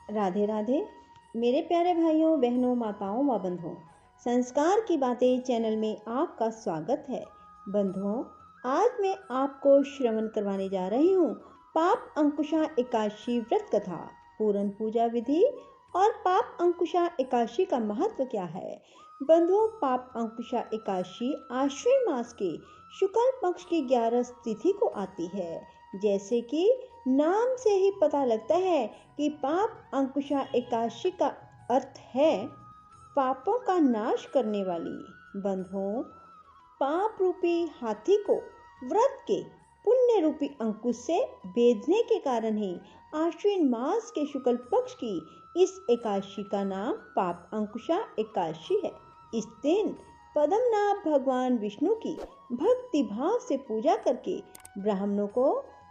राधे राधे मेरे प्यारे भाइयों बहनों माताओं व बंधुओं, संस्कार की बातें चैनल में आपका स्वागत है। बंधुओं, आज मैं आपको श्रवण करवाने जा रही हूँ पाप अंकुशा एकादशी व्रत कथा, पूर्ण पूजा विधि और पाप अंकुशा एकादशी का महत्व क्या है। बंधुओं, पाप अंकुशा एकादशी आश्विन मास के शुक्ल पक्ष की 11 तिथि को आती है। जैसे कि नाम से ही पता लगता है कि पाप अंकुशा एकादशी का अर्थ है पापों का नाश करने वाली। बंधुओं, पाप रूपी हाथी को व्रत के पुण्य रूपी अंकुश से बेधने के कारण ही आश्विन मास के शुक्ल पक्ष की इस एकादशी का नाम पाप अंकुशा एकादशी है। इस दिन पद्मनाभ भगवान विष्णु की भक्ति भाव से पूजा करके ब्राह्मणों को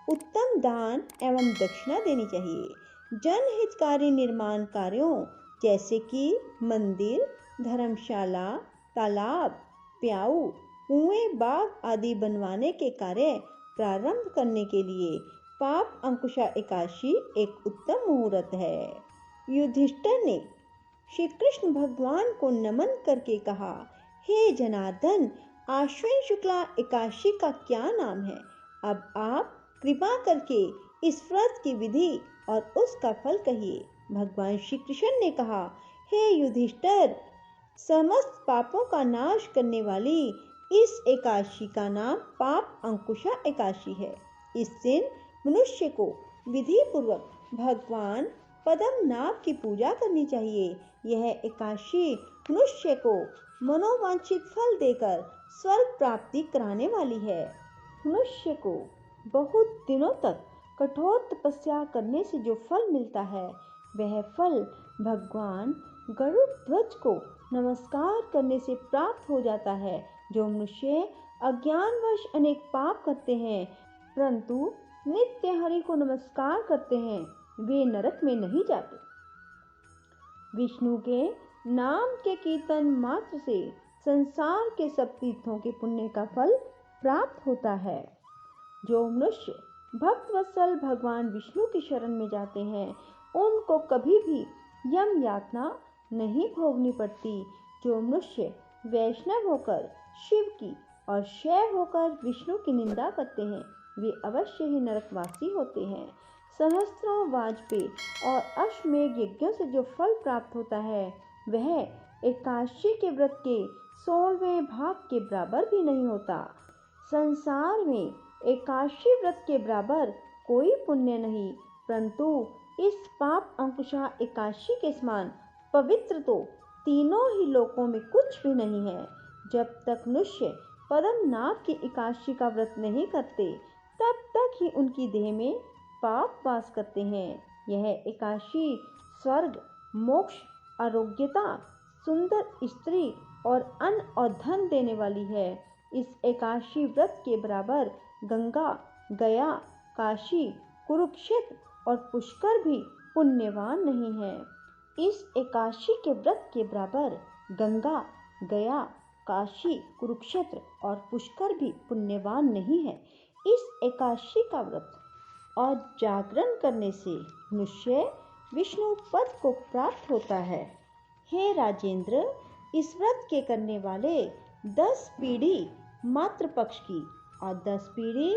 उत्तम दान एवं दक्षिणा देनी चाहिए। जनहितकारी निर्माण कार्यों जैसे कि मंदिर, धर्मशाला, तालाब, प्याऊ, कुएं, बाग आदि बनवाने के कार्य प्रारंभ करने के लिए पाप अंकुशा एकादशी एक उत्तम मुहूर्त है। युधिष्ठिर ने श्री कृष्ण भगवान को नमन करके कहा, हे जनार्दन, आश्विन शुक्ला एकादशी का क्या नाम है? अब आप कृपा करके इस व्रत की विधि और उसका फल कहिए। भगवान श्री कृष्ण ने कहा, हे युधिष्ठिर, समस्त पापों का नाश करने वाली इस एकादशी का नाम पाप अंकुशा एकादशी है। इस दिन मनुष्य को विधि पूर्वक भगवान पद्मनाभ की पूजा करनी चाहिए। यह एकादशी मनुष्य को मनोवांछित फल देकर स्वर्ग प्राप्ति कराने वाली है। मनुष्य को बहुत दिनों तक कठोर तपस्या करने से जो फल मिलता है, वह फल भगवान गरुड़ ध्वज को नमस्कार करने से प्राप्त हो जाता है। जो मनुष्य अज्ञानवश अनेक पाप करते हैं परंतु नित्य हरि को नमस्कार करते हैं, वे नरक में नहीं जाते। विष्णु के नाम के कीर्तन मात्र से संसार के सब तीर्थों के पुण्य का फल प्राप्त होता है। जो मनुष्य भक्त वत्सल भगवान विष्णु की शरण में जाते हैं, उनको कभी भी यम यातना नहीं भोगनी पड़ती। जो मनुष्य वैष्णव होकर शिव की और शैव होकर विष्णु की निंदा करते हैं, वे अवश्य ही नरकवासी होते हैं। सहस्त्रों वाजपेयी और अश्वमेध यज्ञों से जो फल प्राप्त होता है, वह एकादशी के व्रत के 16वें भाग के बराबर भी नहीं होता। संसार में एकादशी व्रत के बराबर कोई पुण्य नहीं, परंतु इस पाप अंकुशा एकादशी के समान पवित्र तो तीनों ही लोकों में कुछ भी नहीं है। जब तक मनुष्य पद्मनाभ की एकादशी का व्रत नहीं करते, तब तक ही उनकी देह में पाप वास करते हैं। यह एकादशी स्वर्ग, मोक्ष, आरोग्यता, सुंदर स्त्री और अन्न और धन देने वाली है। इस एकादशी व्रत के बराबर गंगा, गया, काशी, कुरुक्षेत्र और पुष्कर भी पुण्यवान नहीं है। इस एकादशी के व्रत के बराबर गंगा, गया, काशी, कुरुक्षेत्र और पुष्कर भी पुण्यवान नहीं है। इस एकादशी का व्रत और जागरण करने से मनुष्य विष्णु पद को प्राप्त होता है। हे राजेंद्र, इस व्रत के करने वाले 10 पीढ़ी मातृ पक्ष की और 10 पीढ़ी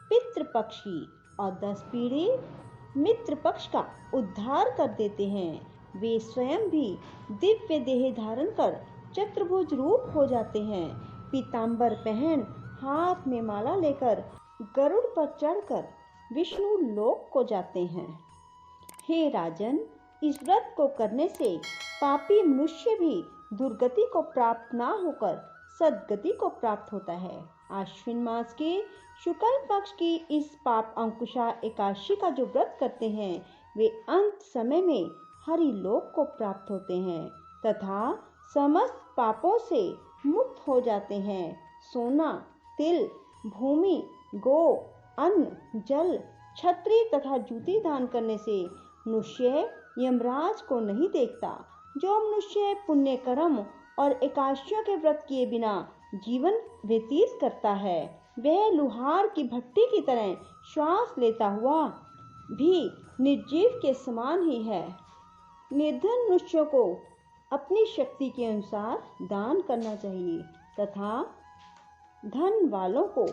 पितृ पक्ष की और 10 पीढ़ी मित्र पक्ष का उद्धार कर देते हैं। वे स्वयं भी दिव्य देह धारण कर चतुर्भुज रूप हो जाते हैं। पीतांबर पहन, हाथ में माला लेकर गरुड़ पर चढ़कर विष्णु लोक को जाते हैं। हे राजन, इस व्रत को करने से पापी मनुष्य भी दुर्गति को प्राप्त ना होकर सद्गति को प्राप्त होता है। आश्विन मास के शुक्ल पक्ष की इस पाप अंकुशा एकादशी का जो व्रत करते हैं, वे अंत समय में हरि लोक को प्राप्त होते हैं तथा समस्त पापों से मुक्त हो जाते हैं। सोना, तिल, भूमि, गो, अन्न, जल, छत्री तथा जूती दान करने से मनुष्य यमराज को नहीं देखता। जो मनुष्य पुण्य कर्म और एकादशियों के व्रत किए बिना जीवन व्यतीत करता है, वह लुहार की भट्टी की तरह श्वास लेता हुआ भी निर्जीव के समान ही है। निर्धन मनुष्यों को अपनी शक्ति के अनुसार दान करना चाहिए तथा धन वालों को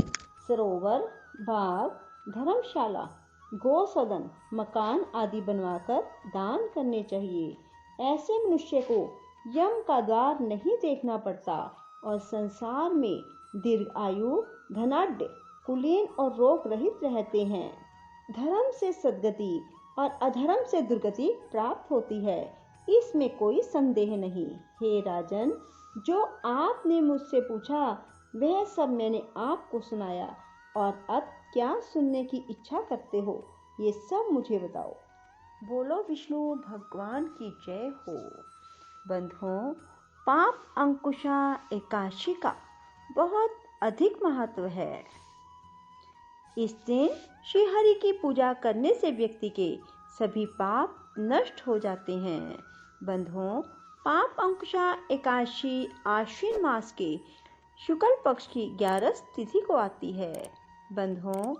सरोवर, बाग, धर्मशाला, गौसदन, मकान आदि बनवाकर दान करने चाहिए। ऐसे मनुष्य को यम का द्वार नहीं देखना पड़ता और संसार में दीर्घ आयु, धनाढ्य, कुलीन और रोग रहित रहते हैं। धर्म से सद्गति और अधर्म से दुर्गति प्राप्त होती है, इसमें कोई संदेह नहीं। हे राजन, जो आपने मुझसे पूछा वह सब मैंने आपको सुनाया, और अब क्या सुनने की इच्छा करते हो, ये सब मुझे बताओ। बोलो विष्णु भगवान की जय हो। बंधुओं, पाप अंकुशा एकादशी का बहुत अधिक महत्व है। इस दिन श्री हरि की पूजा करने से व्यक्ति के सभी पाप नष्ट हो जाते हैं। बंधुओं, पाप अंकुशा एकादशी आश्विन मास के शुक्ल पक्ष की 11 तिथि को आती है। बंधुओं,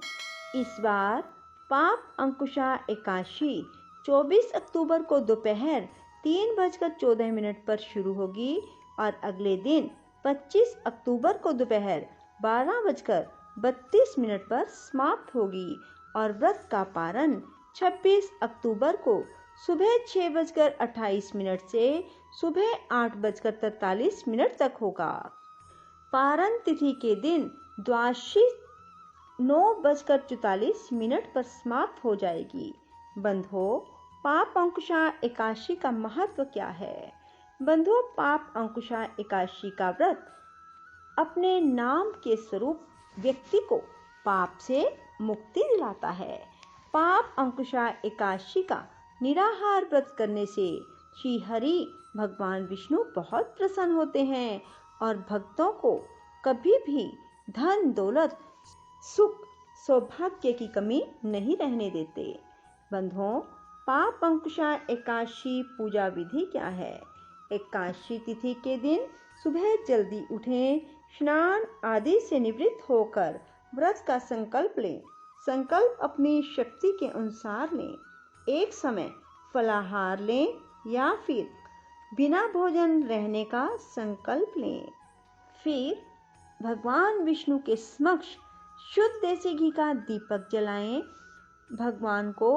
इस बार पाप अंकुशा एकादशी 24 अक्टूबर को दोपहर 3:14 पर शुरू होगी और अगले दिन 25 अक्टूबर को दोपहर 12:32 पर समाप्त होगी और व्रत का पारण 26 अक्टूबर को सुबह 6:28 से सुबह 8:43 तक होगा। पारण तिथि के दिन द्वादशी 9:44 पर समाप्त हो जाएगी। बंधुओं, पाप अंकुशा एकादशी का महत्व क्या है? बंधुओं, पाप अंकुशा एकादशी का व्रत अपने नाम के स्वरूप व्यक्ति को पाप से मुक्ति दिलाता है। पाप अंकुशा एकादशी का निराहार व्रत करने से श्री हरि भगवान विष्णु बहुत प्रसन्न होते हैं और भक्तों को कभी भी धन, दौलत, सुख, सौभाग्य की कमी नहीं रहने देते। बंधुओं, पाप अंकुशा एकादशी पूजा विधि क्या है? एकादशी तिथि के दिन सुबह जल्दी उठें, स्नान आदि से निवृत्त होकर व्रत का संकल्प लें। संकल्प अपनी शक्ति के अनुसार लें। एक समय फलाहार लें या फिर बिना भोजन रहने का संकल्प लें। फिर भगवान विष्णु के समक्ष शुद्ध देसी घी का दीपक जलाएं। भगवान को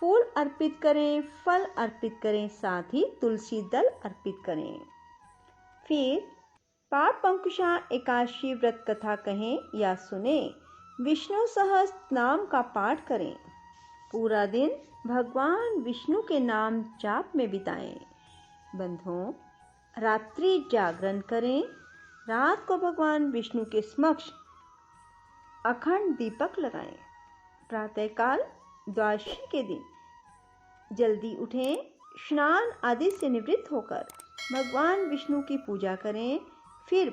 फूल अर्पित करें, फल अर्पित करें, साथ ही तुलसी दल अर्पित करें। फिर पाप अंकुशा एकादशी व्रत कथा कहें या सुने, विष्णु सहस्त्र नाम का पाठ करें। पूरा दिन भगवान विष्णु के नाम जाप में बिताएं। बंधुओं, रात्रि जागरण करें। रात को भगवान विष्णु के समक्ष अखंड दीपक लगाएं। प्रातःकाल द्वादशी के दिन जल्दी उठें, स्नान आदि से निवृत्त होकर भगवान विष्णु की पूजा करें। फिर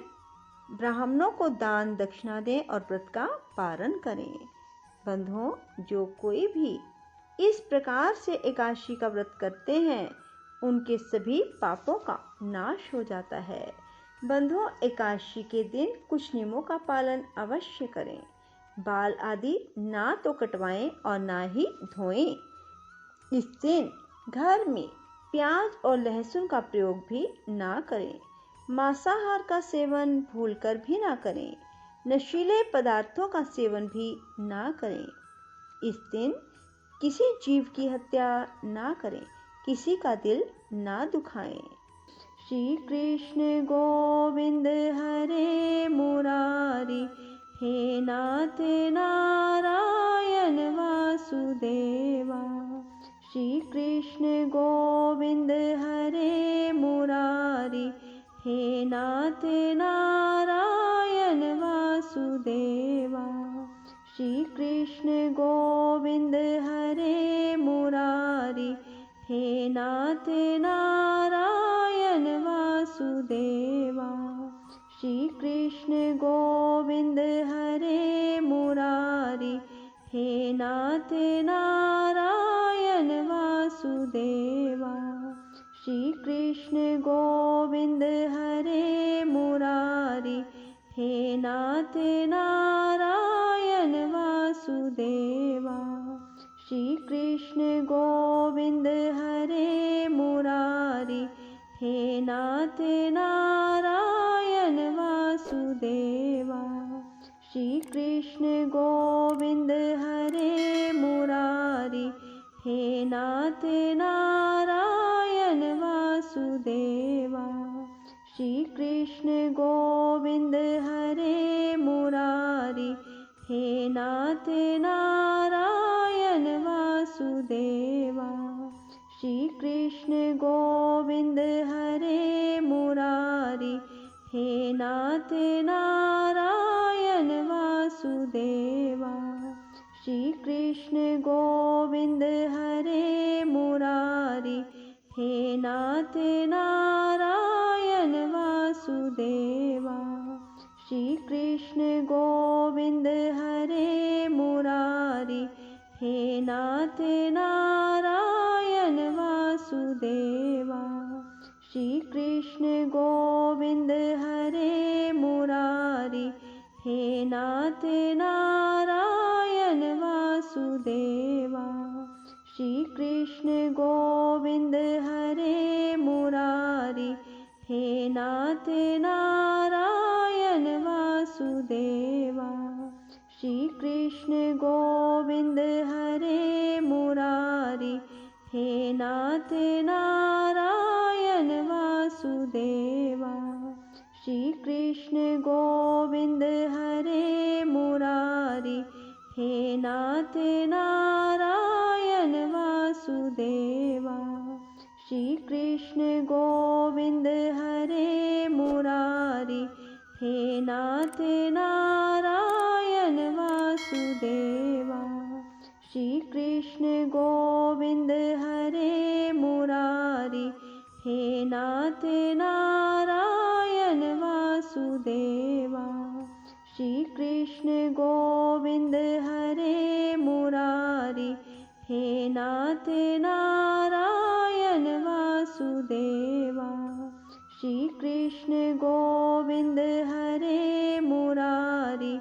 ब्राह्मणों को दान दक्षिणा दें और व्रत का पारण करें। बंधुओं, जो कोई भी इस प्रकार से एकादशी का व्रत करते हैं उनके सभी पापों का नाश हो जाता है। बंधुओं, एकादशी के दिन कुछ नियमों का पालन अवश्य करें। बाल आदि ना तो कटवाएं और ना ही धोएं। इस दिन घर में प्याज और लहसुन का प्रयोग भी ना करें। मांसाहार का सेवन भूलकर भी ना करें। नशीले पदार्थों का सेवन भी ना करें। इस दिन किसी जीव की हत्या ना करें, किसी का दिल ना दुखाएं। श्री कृष्ण गोविंद हरे मुरारी, हे नाथ नारायण वासुदेवा। श्री कृष्ण गोविंद हरे मुरारी, हे नाथ नारायण वासुदेवा। श्री कृष्ण गोविंद हरे मुरारी, हे नाथ नारायण वासुदेवा। श्री कृष्ण गोविंद हरे मुरारी, हे नाथ नारायण वासुदेवा। श्री कृष्ण गोविंद हरे मुरारी, हे नाथ नारायण वासुदेवा। श्री कृष्ण गोविंद हरे मुरारी। कृष्ण गोविंद हरे मुरारी, हे नाथ नारायण वासुदेवा। श्री कृष्ण गोविंद हरे मुरारी, हे नाथ नारायण वासुदेवा। श्री कृष्ण गोविंद हरे मुरारी, हे नाथ नारायण वासुदेवा। श्री कृष्ण गोविंद हरे मुरारी, हे नाथ नारायण वासुदेवा। श्री कृष्ण गोविंद हरे मुरारी, हे नाथ नारायण वासुदेवा। श्री कृष्ण गोविंद हरे मुरारी, हे नाथ नारायण वासुदेवा। श्री कृष्ण गोविंद हरे मुरारी, हे नाथ नारायण वासुदेवा। श्री कृष्ण गोविंद हरे मुरारी, हे नाथ नारायण वासुदेवा। श्री कृष्ण गोविंद हरे मुरारी, हे नाथ नारायण वासुदेवा। श्री कृष्ण गोविंद हरे मुरारी, हे नाथ नारायण वासुदेवा। श्री कृष्ण गोविंद हरे मुरारी, हे नाथ नारायण वासुदेवा। श्री कृष्ण गोविंद हरे मुरारी, हे नाथ नारायण वासुदेवा। श्री कृष्ण गोविंद हरे मुरारी,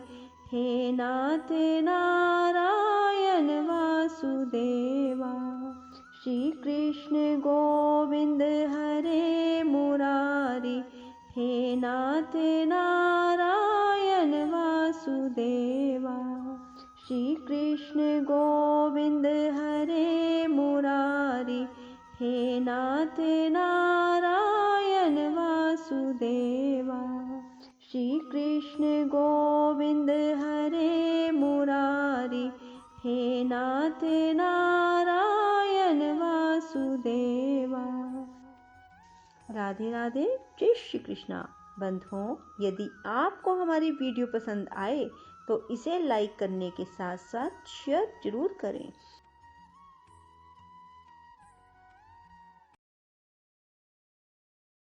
हे नाथ नारायण वासुदेवा। श्री कृष्ण गोविंद हरे मुरारी, हे नाथ नारायण वासुदेवा। श्री कृष्ण गोविंद हरे मुरारी, हे नाथ नारायण वासुदेवा। श्री कृष्ण गोविंद हरे मुरारी, हे नाथ नारायण वासुदेवा। राधे राधे, जय श्री कृष्णा। बंधुओं, यदि आपको हमारी वीडियो पसंद आए तो इसे लाइक करने के साथ साथ शेयर जरूर करें।